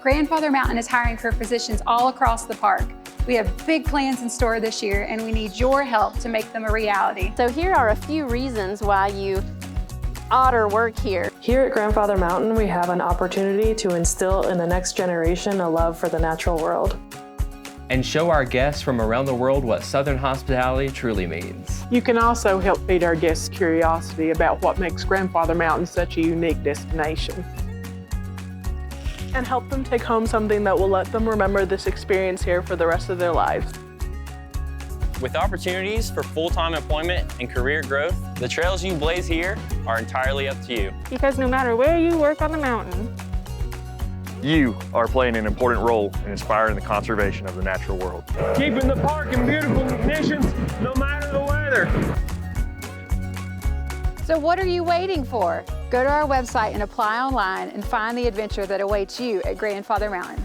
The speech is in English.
Grandfather Mountain is hiring for positions all across the park. We have big plans in store this year, and we need your help to make them a reality. So here are a few reasons why you ought to work here. Here at Grandfather Mountain, we have an opportunity to instill in the next generation a love for the natural world. And show our guests from around the world what Southern hospitality truly means. You can also help feed our guests' curiosity about what makes Grandfather Mountain such a unique destination. And help them take home something that will let them remember this experience here for the rest of their lives. With opportunities for full-time employment and career growth, the trails you blaze here are entirely up to you. Because no matter where you work on the mountain, you are playing an important role in inspiring the conservation of the natural world. Keeping the park in beautiful conditions no matter the weather. So what are you waiting for? Go to our website and apply online and find the adventure that awaits you at Grandfather Mountain.